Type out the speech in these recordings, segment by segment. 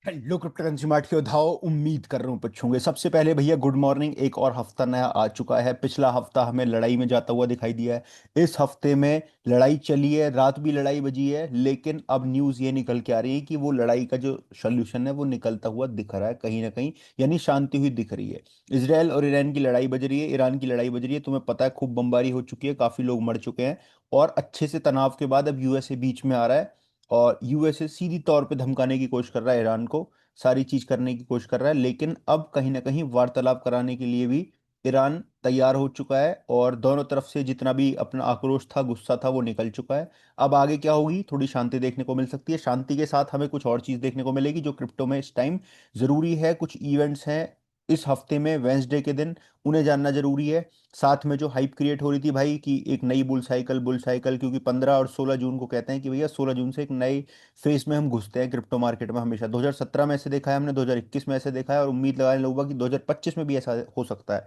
Hello crypto consumer के उठाओ। उम्मीद कर रहा हूँ पूछोगे। सबसे पहले भैया गुड मॉर्निंग। एक और हफ्ता नया आ चुका है। पिछला हफ्ता हमें लड़ाई में जाता हुआ दिखाई दिया है। इस हफ्ते में लड़ाई चली है, रात भी लड़ाई बजी है, लेकिन अब न्यूज़ ये निकल के आ रही है कि वो लड़ाई का जो सोल्यूशन है वो निकलता हुआ दिख रहा है कहीं ना कहीं, यानी शांति हुई दिख रही है। इसराइल और ईरान की लड़ाई बज रही है, ईरान की लड़ाई बज रही है। तुम्हें पता है खूब बमबारी हो चुकी है, काफ़ी लोग मर चुके हैं। और अच्छे से तनाव के बाद अब यूएसए बीच में आ रहा है, और यूएसए सीधी तौर पे धमकाने की कोशिश कर रहा है ईरान को, सारी चीज करने की कोशिश कर रहा है। लेकिन अब कहीं ना कहीं वार्तालाप कराने के लिए भी ईरान तैयार हो चुका है, और दोनों तरफ से जितना भी अपना आक्रोश था, गुस्सा था, वो निकल चुका है। अब आगे क्या होगी, थोड़ी शांति देखने को मिल सकती है। शांति के साथ हमें कुछ और चीज देखने को मिलेगी जो क्रिप्टो में इस टाइम जरूरी है। कुछ इवेंट्स हैं इस हफ्ते में, वेंसडे के दिन, उन्हें जानना जरूरी है। साथ में जो हाइप क्रिएट हो रही थी भाई कि एक नई बुल साइकिल, क्योंकि 15 और 16 जून को कहते हैं कि भैया 16 जून से एक नए फेज में हम घुसते हैं क्रिप्टो मार्केट में। हमेशा 2017 में ऐसे देखा है हमने, 2021 में ऐसे देखा है, और उम्मीद लगाने लगूंगा कि 2025 में भी ऐसा हो सकता है।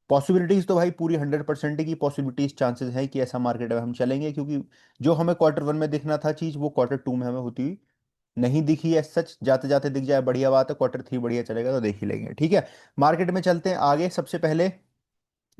पॉसिबिलिटीज तो भाई पूरी 100% की पॉसिबिलिटीज, चांसेस है कि ऐसा मार्केट में हम चलेंगे, क्योंकि जो हमें क्वार्टर 1 में दिखना था चीज, वो क्वार्टर 2 में हमें होती हुई नहीं दिखी है। सच जाते जाते दिख जाए बढ़िया बात है, क्वार्टर 3 बढ़िया चलेगा तो देख ही लेंगे। ठीक है, मार्केट में चलते हैं आगे। सबसे पहले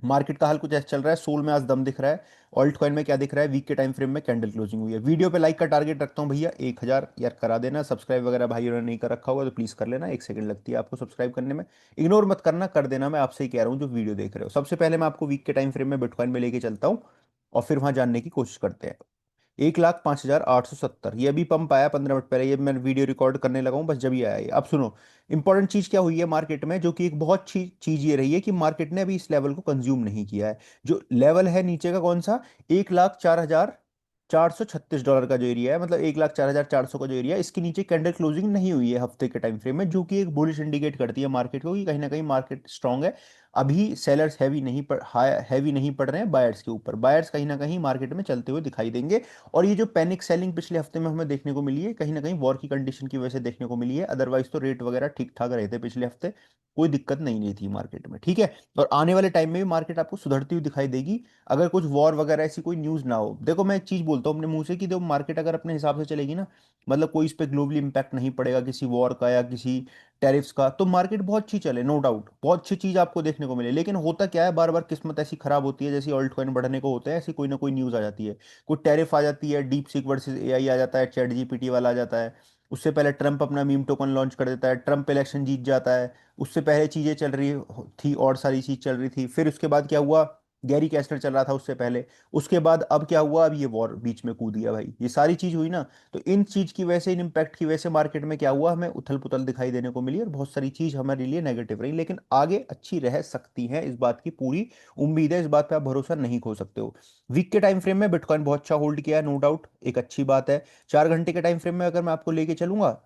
मार्केट का हाल कुछ ऐसा चल रहा है। सोल में आज दम दिख रहा है। ऑल्ट कॉइन में क्या दिख रहा है, वीक के टाइम फ्रेम में कैंडल क्लोजिंग हुई है। वीडियो पे लाइक का टारगेट रखता हूँ भैया 1000 यार, करा देना। सब्सक्राइब वगैरह भाई ने नहीं कर रखा होगा तो प्लीज कर लेना, 1 सेकंड लगती है आपको सब्सक्राइब करने में। इग्नोर मत करना, कर देना। मैं आपसे ही कह रहा हूँ जो वीडियो देख रहे हो। सबसे पहले मैं आपको वीक के टाइम फ्रेम में बिटकॉइन में लेके चलता हूँ, और फिर वहां जानने की कोशिश करते हैं। 1,05,870 ये अभी पंप आया 15 मिनट पहले। ये मैं वीडियो रिकॉर्ड करने लगा हूँ बस, जब ये आया ये। अब सुनो, इंपॉर्टेंट चीज क्या हुई है मार्केट में, जो कि एक बहुत अच्छी चीज ये रही है कि मार्केट ने अभी इस लेवल को कंज्यूम नहीं किया है। जो लेवल है नीचे का कौन सा, 1,04,436 डॉलर का जो एरिया है, मतलब 1,04,400 का जो एरिया है, इसके नीचे कैंडल क्लोजिंग नहीं हुई है हफ्ते के टाइम फ्रेम में, जो कि एक बुलिश इंडिकेट करती है मार्केट को कि कहीं ना कहीं मार्केट स्ट्रांग है। अभी सेलर्स हैवी नहीं पड़ रहे हैं बायर्स के ऊपर। बायर्स कहीं ना कहीं मार्केट में चलते हुए दिखाई देंगे। और ये जो पैनिक सेलिंग पिछले हफ्ते में हमें देखने को मिली है, कहीं ना कहीं वॉर की कंडीशन की वजह से देखने को मिली है। अदरवाइज तो रेट वगैरह ठीक ठाक रहे थे पिछले हफ्ते, कोई दिक्कत नहीं थी मार्केट में। ठीक है, और आने वाले टाइम में भी मार्केट आपको सुधरती हुई दिखाई देगी, अगर कुछ वॉर वगैरह ऐसी कोई न्यूज ना हो। देखो मैं एक चीज बोलता हूँ अपने मुंह से कि देखो मार्केट अगर अपने हिसाब से चलेगी ना, मतलब कोई इस पे ग्लोबली इंपैक्ट नहीं पड़ेगा किसी वॉर का या किसी टैरिफ्स का, तो मार्केट बहुत अच्छी चले, नो डाउट बहुत अच्छी चीज आपको देखने को मिले। लेकिन होता क्या है, बार बार किस्मत ऐसी खराब होती है, जैसे ऑल्ट कॉइन बढ़ने को होता है ऐसी कोई ना कोई न्यूज आ जाती है। कोई टैरिफ आ जाती है, डीप सीक वर्सेस एआई आ जाता है, चैट जीपीटी वाला आ जाता है। उससे पहले ट्रंप अपना मीम टोकन लॉन्च कर देता है, ट्रंप इलेक्शन जीत जाता है। उससे पहले चीजें चल रही थी और सारी चीज चल रही थी। फिर उसके बाद क्या हुआ, गैरी कैस्टर चल रहा था उससे पहले। उसके बाद अब क्या हुआ, अब ये वॉर बीच में कूद गया भाई। ये सारी चीज हुई ना, तो इन चीज की वजह से, इन इम्पैक्ट की वजह से मार्केट में क्या हुआ, हमें उथल पुथल दिखाई देने को मिली, और बहुत सारी चीज हमारे लिए नेगेटिव रही। लेकिन आगे अच्छी रह सकती है, इस बात की पूरी उम्मीद है। इस बात पे आप भरोसा नहीं खो सकते हो। वीक के टाइम फ्रेम में बिटकॉइन बहुत अच्छा होल्ड किया है, नो डाउट, एक अच्छी बात है। 4 घंटे के टाइम फ्रेम में अगर मैं आपको लेके चलूंगा,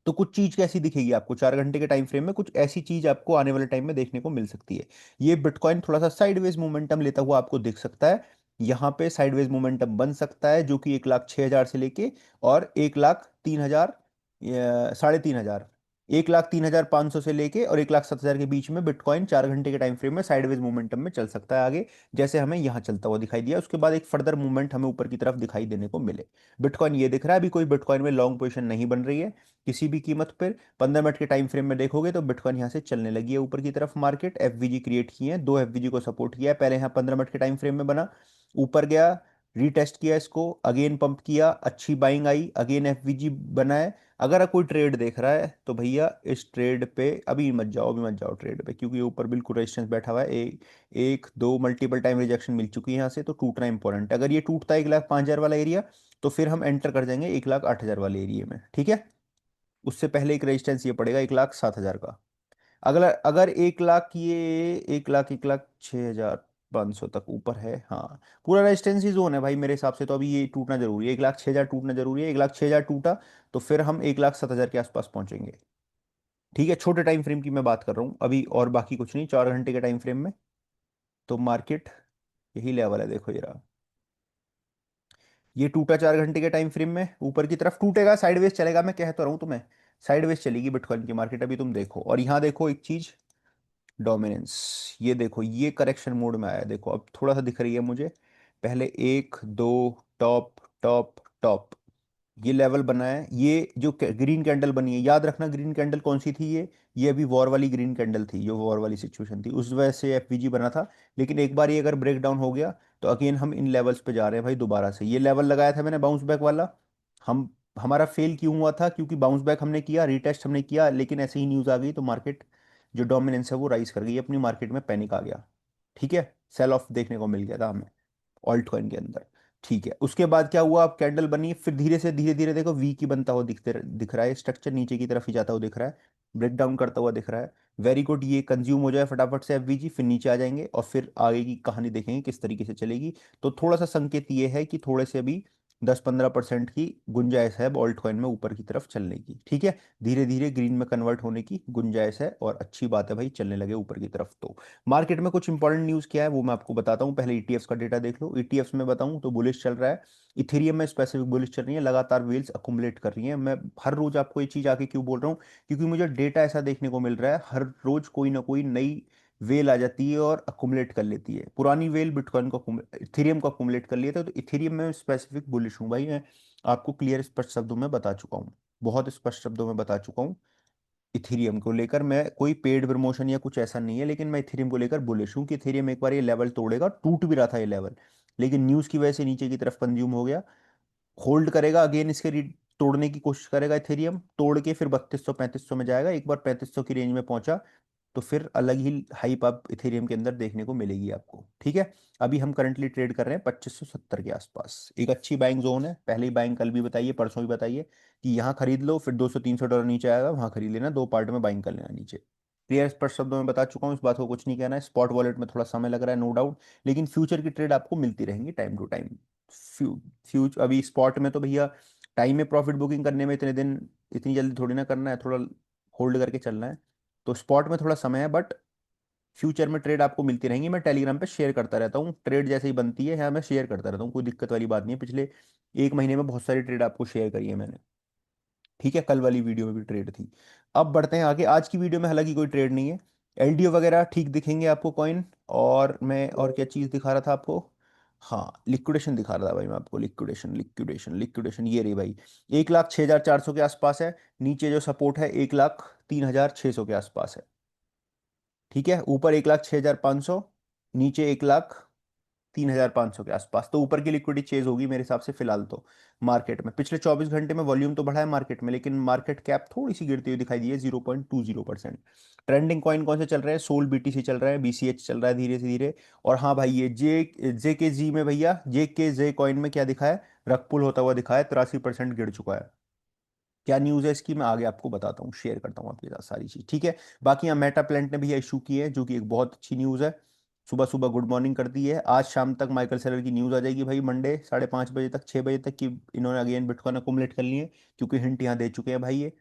तो कुछ चीज कैसी दिखेगी आपको 4 घंटे के टाइम फ्रेम में, कुछ ऐसी चीज आपको आने वाले टाइम में देखने को मिल सकती है। ये बिटकॉइन थोड़ा सा साइडवेज मोमेंटम लेता हुआ आपको दिख सकता है। यहाँ पे साइडवेज मोमेंटम बन सकता है, जो कि 1,06,000 से लेके और 1,03,000, 3,500, 1,03,500 से लेके और 1,07,000 के बीच में बिटकॉइन 4 घंटे के टाइम फ्रेम में साइडवेज मोमेंटम में चल सकता है आगे, जैसे हमें यहाँ चलता हुआ दिखाई दिया। उसके बाद एक फर्दर मूवमेंट हमें ऊपर की तरफ दिखाई देने को मिले। बिटकॉइन ये दिख रहा है, अभी कोई बिटकॉइन में लॉन्ग पोजीशन नहीं बन रही है किसी भी कीमत पर। 15 मिनट के टाइम फ्रेम में देखोगे तो बिटकॉइन यहाँ से चलने लगी है ऊपर की तरफ। मार्केट एफवीजी क्रिएट किए हैं, 2 एफवीजी को सपोर्ट किया है। पहले यहाँ 15 मिनट के टाइम फ्रेम में बना, ऊपर गया, रीटेस्ट किया इसको, अगेन पंप किया, अच्छी बाइंग आई, अगेन एफवीजी बना है। अगर आप कोई ट्रेड देख रहा है तो भैया इस ट्रेड पे अभी मत जाओ, अभी मत जाओ ट्रेड पे, क्योंकि ये ऊपर बिल्कुल रेजिस्टेंस बैठा हुआ है। एक दो मल्टीपल टाइम रिजेक्शन मिल चुकी है यहाँ से, तो टूटना इंपॉर्टेंट है। अगर ये टूटता है 1,05,000 वाला एरिया, तो फिर हम एंटर कर जाएंगे 1,08,000 वाले एरिया में। ठीक है, उससे पहले एक रेजिस्टेंस ये पड़ेगा 1,07,000 का। अगला अगर 1 लाख, ये 1 लाख, 1,06,500 तक ऊपर है, हाँ, पूरा रेजिस्टेंस ही जोन है भाई मेरे हिसाब से। तो अभी ये टूटना जरूरी है, 1,06,000 टूटना जरूरी है। 1,06,000 टूटा तो फिर हम 1,07,000 के आसपास पहुंचेंगे। ठीक है, छोटे टाइम फ्रेम की मैं बात कर रहा हूँ अभी, और बाकी कुछ नहीं। 4 घंटे के टाइम फ्रेम में तो मार्केट यही लेवल है, देखो ये रहा। ये टूटा 4 घंटे के टाइम फ्रेम में, ऊपर की तरफ टूटेगा, साइडवेज चलेगा, मैं कह तो रहा हूँ तुम्हें, साइडवेज चलेगी बिटकॉइन की मार्केट। अभी तुम देखो, और यहाँ देखो एक चीज, डोमिनेंस, ये देखो, ये करेक्शन मोड में आया है। देखो अब थोड़ा सा दिख रही है मुझे। पहले एक दो, टॉप टॉप टॉप, ये लेवल बना है, ये जो ग्रीन कैंडल बनी है, याद रखना ग्रीन कैंडल कौन सी थी, ये अभी वॉर वाली ग्रीन कैंडल थी, जो वॉर वाली सिचुएशन थी उस वजह से एफवीजी बना था। लेकिन एक बार ये अगर ब्रेक डाउन हो गया तो अगेन हम इन लेवल्स पे जा रहे हैं भाई दोबारा से। ये लेवल लगाया था मैंने बाउंस बैक वाला, हम हमारा फेल क्यों हुआ था, क्योंकि बाउंस बैक हमने किया, रीटेस्ट हमने किया, लेकिन ऐसे ही न्यूज़ आ गई तो मार्केट जो डोमिनेंस है वो राइज कर गई अपनी, मार्केट में पैनिक आ गया। ठीक है, सेल ऑफ देखने को मिल गया था हमें ऑल्ट कॉइन के अंदर। ठीक है, उसके बाद क्या हुआ, अब कैंडल बनी, फिर धीरे से धीरे धीरे देखो वी की बनता हुआ दिख रहा है, स्ट्रक्चर नीचे की तरफ ही जाता हुआ दिख रहा है, ब्रेक डाउन करता हुआ दिख रहा है। वेरी गुड, ये कंज्यूम हो जाए फटाफट से एफवीजी, फिर नीचे आ जाएंगे और फिर आगे की कहानी देखेंगे किस तरीके से चलेगी। तो थोड़ा सा संकेत ये है कि थोड़े से अभी 10-15% की गुंजाइश है ऑल्ट कॉइन में ऊपर की तरफ चलने की। ठीक है, धीरे धीरे ग्रीन में कन्वर्ट होने की गुंजाइश है और अच्छी बात है भाई, चलने लगे ऊपर की तरफ। तो मार्केट में कुछ इंपॉर्टेंट न्यूज़ क्या है वो मैं आपको बताता हूँ, पहले ईटीएफ्स का डेटा देख लो। ईटीएफ्स में बताऊँ तो बुलिश चल रहा है, इथेरियम में स्पेसिफिक बुलिश चल रही है, लगातार वेल्स अकुमुलेट कर रही है। मैं हर रोज आपको ये चीज़ आके क्यों बोल रहा हूँ, क्योंकि मुझे डेटा ऐसा देखने को मिल रहा है, हर रोज कोई ना कोई नई वेल आ जाती है और अकुमुलेट कर लेती है। पुरानी वेल बिटकॉइन को, इथेरियम को अकुमुलेट कर लिया था, तो इथेरियम में स्पेसिफिक बुलिश हूँ भाई मैं, आपको क्लियर स्पष्ट शब्दों में बता चुका हूँ, बहुत स्पष्ट शब्दों में बता चुका हूँ। इथेरियम को लेकर मैं कोई पेड प्रमोशन या कुछ ऐसा नहीं है, लेकिन मैं इथेरियम को लेकर बुलिश हूँ कि इथेरियम एक बार ये लेवल तोड़ेगा, टूट भी रहा था ये लेवल, लेकिन न्यूज़ की वजह से नीचे की तरफ कंज्यूम हो गया, होल्ड करेगा, अगेन इसके तोड़ने की कोशिश करेगा, इथेरियम तोड़ के फिर 3200-3500 में जाएगा, एक बार 3500 की रेंज में पहुंचा तो फिर अलग ही हाइप आप इथेरियम के अंदर देखने को मिलेगी आपको। ठीक है, अभी हम करंटली ट्रेड कर रहे हैं 2570 के आसपास, एक अच्छी बाइंग जोन है, पहले ही बाइंग कल भी बताइए, परसों भी बताइए कि यहाँ खरीद लो, फिर 200-300 डॉलर नीचे आएगा वहाँ खरीद लेना, दो पार्ट में बाइंग कर लेना नीचे। क्लियर स्पष्ट शब्दों में बता चुका हूँ, इस बात को कुछ नहीं कहना है। स्पॉट वॉलेट में थोड़ा समय लग रहा है नो डाउट, लेकिन फ्यूचर की ट्रेड आपको मिलती रहेंगी टाइम टू टाइम। फ्यूचर अभी स्पॉट में तो भैया टाइम में प्रॉफिट बुकिंग करने में इतने दिन, इतनी जल्दी थोड़ी ना करना है, थोड़ा होल्ड करके चलना है। तो स्पॉट में थोड़ा समय है, बट फ्यूचर में ट्रेड आपको मिलती रहेंगी। मैं टेलीग्राम पे शेयर करता रहता हूँ, ट्रेड जैसे ही बनती है यहाँ मैं शेयर करता रहता हूँ, कोई दिक्कत वाली बात नहीं है। पिछले एक महीने में बहुत सारी ट्रेड आपको शेयर करी है मैंने। ठीक है, कल वाली वीडियो में भी ट्रेड थी। अब बढ़ते हैं आगे, आज की वीडियो में हालांकि कोई ट्रेड नहीं है, एलडीओ वगैरह ठीक दिखेंगे आपको कॉइन। और मैं और क्या चीज़ दिखा रहा था आपको, हाँ लिक्विडेशन दिखा रहा था भाई मैं आपको, लिक्विडेशन लिक्विडेशन लिक्विडेशन ये रही भाई, 1,06,400 के आसपास है, नीचे जो सपोर्ट है 1,03,600 के आसपास है। ठीक है, ऊपर 1,06,500, नीचे 1,03,500 के आसपास, तो ऊपर की लिक्विडिटी चेज होगी मेरे हिसाब से फिलहाल तो। मार्केट में पिछले 24 घंटे में वॉल्यूम तो बढ़ा है मार्केट में, लेकिन मार्केट कैप थोड़ी सी गिरती हुई दिखाई दी है 0.20%। ट्रेंडिंग कॉइन कौन से चल रहे हैं, सोल बीटीसी चल रहा है, बीसीएच चल रहा है धीरे से धीरे। और हाँ भाई ये जे के जी में भैया, जे के जे कॉइन में क्या दिखा है, रग पुल होता हुआ दिखा है, 83% गिर चुका है। क्या न्यूज़ है इसकी मैं आगे आपको बताता हूँ, शेयर करता हूँ आपके साथ सारी चीज़। ठीक है, बाकी यहाँ मेटा प्लांट ने भी इशू की है, जो कि एक बहुत अच्छी न्यूज़ है, सुबह सुबह गुड मॉर्निंग कर दी है। आज शाम तक माइकल सेलर की न्यूज़ आ जाएगी भाई, मंडे 5:30 बजे तक, 6 बजे तक, कि इन्होंने अगेन बिटकॉइन अकुमुलेट कर लिए, क्योंकि हिंट यहाँ दे चुके हैं भाई ये।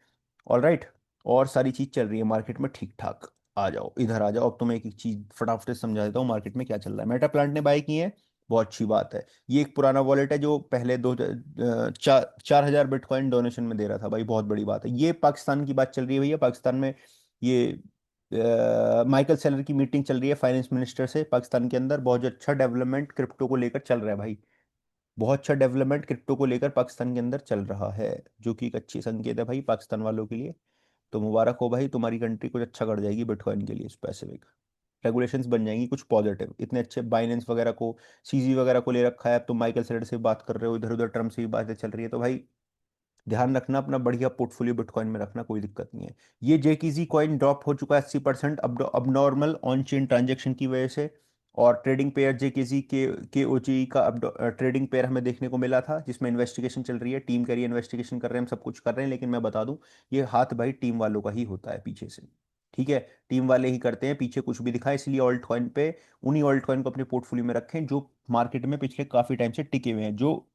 ऑल राइट, और सारी चीज़ चल रही है मार्केट में ठीक ठाक। आ जाओ इधर आ जाओ, अब तुम्हें एक एक चीज़ फटाफट से समझा देता हूँ मार्केट में क्या चल रहा है। मेटा प्लांट ने बाय किए हैं, बहुत अच्छी बात है। ये एक पुराना वॉलेट है जो पहले 4,000 बिटकॉइन डोनेशन में दे रहा था भाई, बहुत बड़ी बात है। ये पाकिस्तान की बात चल रही है भैया, पाकिस्तान में ये माइकल सेलर की मीटिंग चल रही है फाइनेंस मिनिस्टर से पाकिस्तान के अंदर, बहुत अच्छा डेवलपमेंट क्रिप्टो को लेकर चल रहा है भाई, बहुत अच्छा डेवलपमेंट क्रिप्टो को लेकर पाकिस्तान के अंदर चल रहा है, जो कि एक अच्छी संकेत है भाई पाकिस्तान वालों के लिए। तो मुबारक हो भाई, तुम्हारी कंट्री कुछ अच्छा कर जाएगी बिटकॉइन के लिए, स्पेसिफिक रेगुलेशंस बन जाएंगी कुछ पॉजिटिव। इतने अच्छे बाइनेंस वगैरह को, सीजी वगैरह को ले रखा है, अब तुम माइकल सेलर से बात कर रहे हो, इधर उधर टर्म से भी बातें चल रही है, तो भाई ध्यान रखना, अपना बढ़िया पोर्टफोलियो बिटकॉइन में रखना, कोई दिक्कत नहीं है। ये जेकीजी कॉइन ड्रॉप हो चुका है 80%, अब नॉर्मल ऑन चेन ट्रांजेक्शन की वजह से। और ट्रेडिंग पेयर जेकेजी के ओची का अब ट्रेडिंग पेयर हमें देखने को मिला था, जिसमें इन्वेस्टिगेशन चल रही है, टीम करी इन्वेस्टिगेशन कर रहे हैं, हम सब कुछ कर रहे हैं, लेकिन मैं बता दूं ये हाथ भाई टीम वालों का ही होता है पीछे से। ठीक है, टीम वाले ही करते हैं, पीछे कुछ भी दिखा, इसलिए ऑल्ट कॉइन पे उन्हीं ऑल्ट कॉइन को अपने पोर्टफोलियो में रखें जो मार्केट में पिछले काफी टाइम से टिके हुए हैं, जो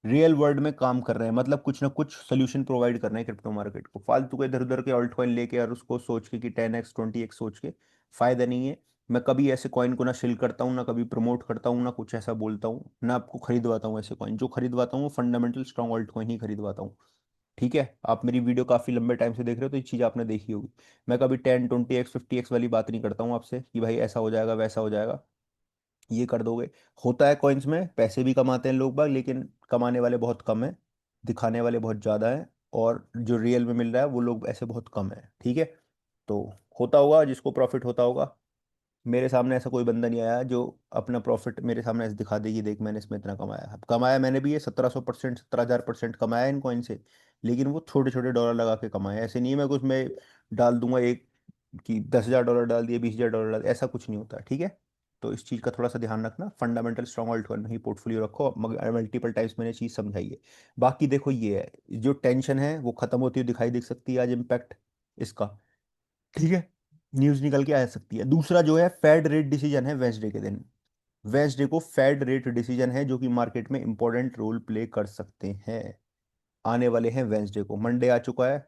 रियल वर्ल्ड में काम कर रहे हैं, मतलब कुछ ना कुछ सोल्यूशन प्रोवाइड कर रहे हैं क्रिप्टो मार्केट को। फालतू के इधर उधर के ऑल्ट कॉइन लेके और उसको सोच के कि 10x 20x सोच के फायदा नहीं है। मैं कभी ऐसे कॉइन को ना शिल करता हूँ, ना कभी प्रमोट करता हूँ, ना कुछ ऐसा बोलता हूँ, ना आपको खरीदवाता हूँ ऐसे कॉइन। जो खरीदवाता हूँ फंडामेंटल स्ट्रॉन्ग ऑल्ट कॉइन ही खरीदवाता हूँ। ठीक है, आप मेरी वीडियो काफी लंबे टाइम से देख रहे हो तो ये चीज़ आपने देखी होगी, मैं कभी 10 20x 50x वाली बात नहीं करता हूँ आपसे कि भाई ऐसा हो जाएगा वैसा हो जाएगा, ये कर दोगे। होता है कॉइन्स में पैसे भी कमाते हैं लोग बाग, लेकिन कमाने वाले बहुत कम हैं। दिखाने वाले बहुत ज़्यादा हैं, और जो रियल में मिल रहा है वो लोग ऐसे बहुत कम है, ठीक है। तो होता होगा जिसको प्रॉफिट होता होगा। मेरे सामने ऐसा कोई बंदा नहीं आया जो अपना प्रॉफिट मेरे सामने ऐसे दिखा दे कि देख मैंने इसमें इतना कमाया। अब कमाया मैंने भी ये 1700%, 17,000% कमाया इन कॉइन से, लेकिन वो छोटे छोटे डॉलर लगा के कमाया। ऐसे नहीं है मैं कुछ में डाल दूंगा एक कि 10,000 डॉलर डाल दिए, 20,000 डॉलर डाल दिए, ऐसा कुछ नहीं होता, ठीक है। तो इस चीज़ का थोड़ा सा ध्यान रखना, फंडामेंटल स्ट्रॉन्ग ऑल्ट कॉइन में ही पोर्टफोलियो रखो, मगर मल्टीपल टाइम्स मैंने चीज़ समझाई है। बाकी देखो ये है, जो टेंशन है वो खत्म होती हुई दिखाई दे सकती है आज इम्पैक्ट इसका, ठीक है। न्यूज़ निकल के आ सकती है। दूसरा जो है फेड रेट डिसीजन है वेंसडे के दिन। वेंसडे को फेड रेट डिसीजन है जो कि मार्केट में इंपॉर्टेंट रोल प्ले कर सकते हैं, आने वाले हैं वेंसडे को। मंडे आ चुका है,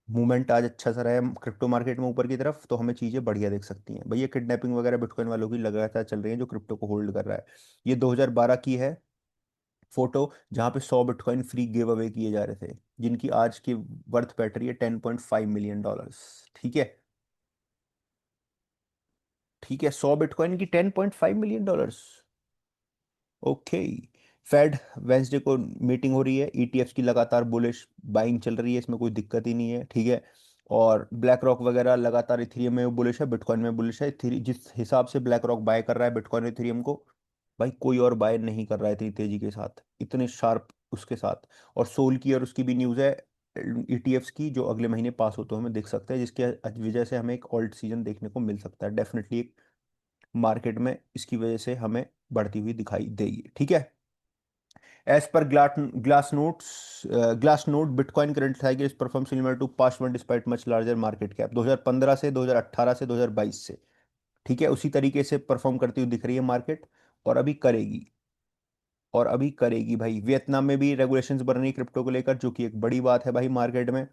मूवमेंट आज अच्छा सा रहा है क्रिप्टो मार्केट में ऊपर की तरफ, तो हमें चीज़ें बढ़िया देख सकती हैं। भैया किडनैपिंग वगैरह बिटकॉइन वालों की लगातार चल रही है जो क्रिप्टो को होल्ड कर रहा है। ये 2012 की है फोटो, जहाँ पे 100 बिटकॉइन फ्री गिव अवे किए जा रहे थे, जिनकी आज की वर्थ बैठ रही है $10.5 मिलियन, ठीक है। ठीक है, 100 बिटकॉइन की $10.5 मिलियन। ओके। फेड वेंसडे को मीटिंग हो रही है, ईटीएफ्स की लगातार बुलिश बाइंग चल रही है, इसमें कोई दिक्कत ही नहीं है, ठीक है। और ब्लैक रॉक वगैरह लगातार इथेरियम में बुलिश है, बिटकॉइन में बुलिश है। जिस हिसाब से ब्लैक रॉक बाय कर रहा है बिटकॉइन इथेरियम को, भाई कोई और बाय नहीं कर रहा है इतनी तेजी के साथ, इतने शार्प उसके साथ। और सोल की और उसकी भी न्यूज़ है ईटीएफ्स की, जो अगले महीने पास होते हुए हमें दिख सकते हैं, जिसके वजह से हमें एक ऑल्ट सीजन देखने को मिल सकता है डेफिनेटली। मार्केट में इसकी वजह से हमें बढ़ती हुई दिखाई देगी, ठीक है। As per Glassnode Bitcoin current cycle perform similar to past one despite much larger market cap. 2015 से 2018 से 2022 से, ठीक है, उसी तरीके से परफॉर्म करती हुई दिख रही है मार्केट, और अभी करेगी, और अभी करेगी भाई। वियतनाम में भी रेगुलेशंस बन रही क्रिप्टो को लेकर, जो कि एक बड़ी बात है भाई मार्केट में,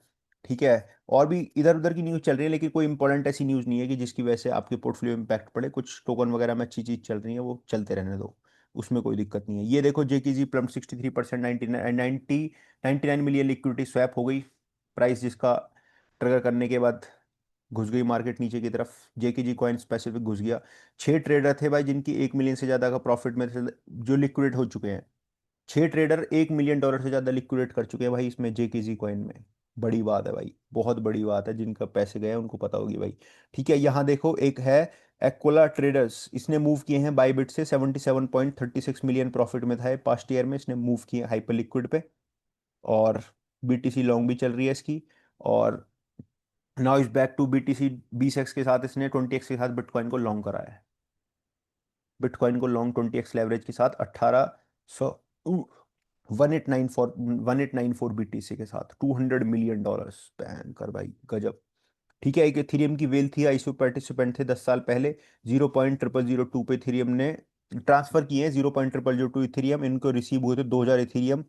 ठीक है। और भी इधर उधर की न्यूज़ चल रही है, लेकिन कोई इंपॉर्टेंट ऐसी न्यूज़ नहीं है कि जिसकी वजह से आपके पोर्टफोलियो में इम्पैक्ट पड़े। कुछ टोकन वगैरह में अच्छी चीज़ चल रही है, वो चलते रहने दो, उसमें कोई दिक्कत नहीं है। ये देखो जेकेजी प्लम 63%, 99 मिलियन लिक्विडिटी स्वैप हो गई, प्राइस जिसका ट्रिगर करने के बाद घुस गई मार्केट नीचे की तरफ। जेकेजी कॉइन स्पेसिफिक घुस गया। 6 ट्रेडर थे भाई जिनकी 1 मिलियन से ज़्यादा का प्रॉफिट में थे, जो लिक्विडेट हो चुके हैं। 6 ट्रेडर $1 मिलियन से ज़्यादा लिक्विडेट कर चुके हैं भाई इसमें जेकेजी कॉइन में। बड़ी बात है भाई, बहुत बड़ी बात है, जिनका पैसे गए हैं उनको पता होगी भाई, ठीक है। यहाँ देखो एक है एक्कोला ट्रेडर्स, इसने मूव किए हैं बाईबिट से 77.36 मिलियन प्रॉफिट में था पास्ट ईयर में, इसने मूव किए हाइपर लिक्विड पे। और बीटीसी लॉन्ग भी चल रही है इसकी। और now is back to BTC 20x के साथ, इसने 20x के साथ बिटकॉइन को लॉन्ग करा है। बिटकॉइन को लॉन्ग 20x लेवरेज के साथ 1800 1894 बीटीसी के साथ $200 मिलियन। पैन कर भाई गजब, ठीक है। एक इथेरियम की वेल थी, आईसीओ पार्टिसिपेंट थे 10 साल पहले। 0.0002 पे इथेरियम ने ट्रांसफर किए हैं, 0.0002 इथेरियम इनको रिसीव हुए थे 2000 इथेरियम,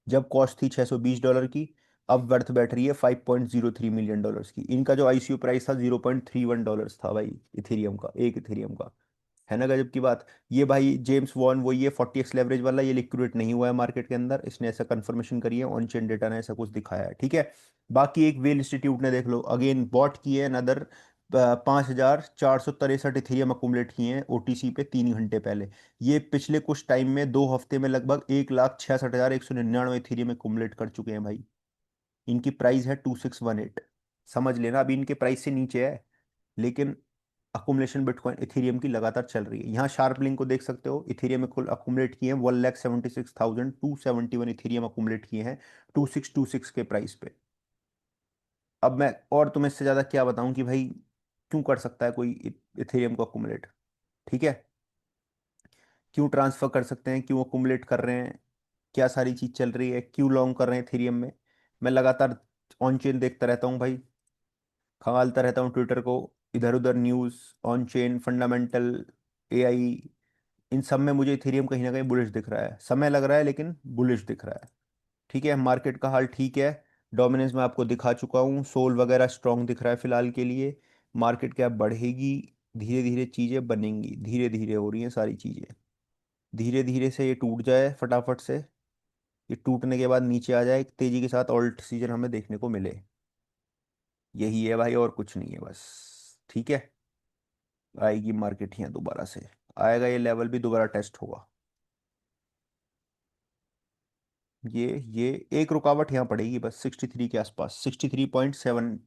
जब कॉस्ट थी $620 की। अब वर्थ बैठ रही है $5.03 मिलियन की। इनका जो आईसीओ प्राइस था $0.31 था भाई, इथेरियम का, एक इथेरियम का। है ना गजब की बात। ये भाई जेम्स वॉन, वो ये 40x लेवरेज वाला, ये लिक्विडेट नहीं हुआ है मार्केट के अंदर, इसने ऐसा कंफर्मेशन करी है, ऑन चेन डेटा ने ऐसा कुछ दिखाया है, ठीक है। बाकी एक वेल इंस्टीट्यूट ने देख लो अगेन बॉट किए हैं अनदर 5,463 इथेरियम अकुमुलेट किए हैं ओटीसी पे 3 घंटे पहले। ये पिछले कुछ टाइम में 2 हफ्ते में लगभग 1,66,199 इथेरियम अकुमुलेट कर चुके हैं भाई। इनकी प्राइस है 2618। समझ लेना अभी इनके प्राइस से नीचे है, लेकिन अकुमुलेशन बिटकॉइन इथेरियम की लगातार चल रही है। यहाँ शार्प लिंक को देख सकते हो, इथेरियम में कुल अकुमुलेट किए हैं 1,76,271 इथेरियम अकुमुलेट किए हैं 2626 के प्राइस पे। अब मैं और तुम्हें इससे ज़्यादा क्या बताऊं कि भाई क्यों कर सकता है कोई इथेरियम को अकुमुलेट, ठीक है। क्यों ट्रांसफर कर सकते हैं, क्यों अकुमुलेट कर रहे हैं, क्या सारी चीज़ चल रही है, क्यों लॉन्ग कर रहे हैं इथेरियम में। मैं लगातार ऑन चेन देखता रहता हूँ भाई, खंगालता रहता हूँ ट्विटर को, इधर उधर news, on chain, fundamental, AI, इन सब में मुझे इथेरियम कहीं ना कहीं बुलिश दिख रहा है। समय लग रहा है लेकिन बुलिश दिख रहा है, ठीक है। मार्केट का हाल ठीक है, डोमिनेंस में आपको दिखा चुका हूँ, सोल वगैरह स्ट्रांग दिख रहा है फिलहाल के लिए। मार्केट क्या बढ़ेगी, धीरे धीरे चीज़ें बनेंगी, धीरे धीरे हो रही हैं सारी चीज़ें। धीरे धीरे से ये टूट जाए फटाफट से, ये टूटने के बाद नीचे आ जाए तेजी के साथ, ऑल्ट सीजन हमें देखने को मिले। यही है भाई, और कुछ नहीं है बस, ठीक है। आएगी मार्केट यहाँ दोबारा से, आएगा ये लेवल भी दोबारा टेस्ट होगा। ये एक रुकावट यहाँ पड़ेगी बस 63 के आसपास, 63.7,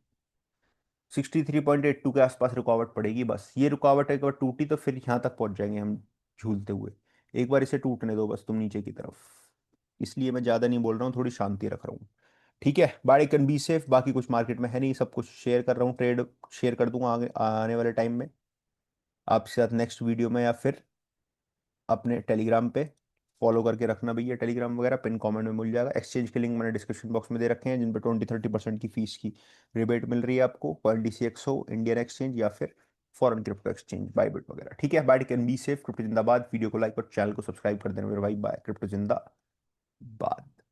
63.82 के आसपास रुकावट पड़ेगी बस। ये रुकावट एक बार टूटी तो फिर यहाँ तक पहुंच जाएंगे हम झूलते हुए। एक बार इसे टूटने दो बस तुम नीचे की तरफ, इसलिए मैं ज़्यादा नहीं बोल रहा हूँ, थोड़ी शांति रख रहा हूँ। ठीक है, बाय कैन बी सेफ, बाकी कुछ मार्केट में है नहीं, सब कुछ शेयर कर रहा हूँ, ट्रेड शेयर कर दूंगा आगे आने वाले टाइम में आपके साथ नेक्स्ट वीडियो में, या फिर अपने टेलीग्राम पे फॉलो करके रखना भैया। टेलीग्राम वगैरह पिन कमेंट में मिल जाएगा। एक्सचेंज के लिंक मैंने डिस्क्रिप्शन बॉक्स में दे रखे हैं, जिन पे 20-30% की फीस की रिबेट मिल रही है आपको, CoinDCX हो, इंडियन एक्सचेंज या फिर फॉरेन क्रिप्टो एक्सचेंज बाइबिट वगैरह। ठीक है, by can be safe, crypto जिंदाबाद। वीडियो को लाइक और चैनल को सब्सक्राइब कर देना मेरे भाई। बाय, क्रिप्टो जिंदाबाद।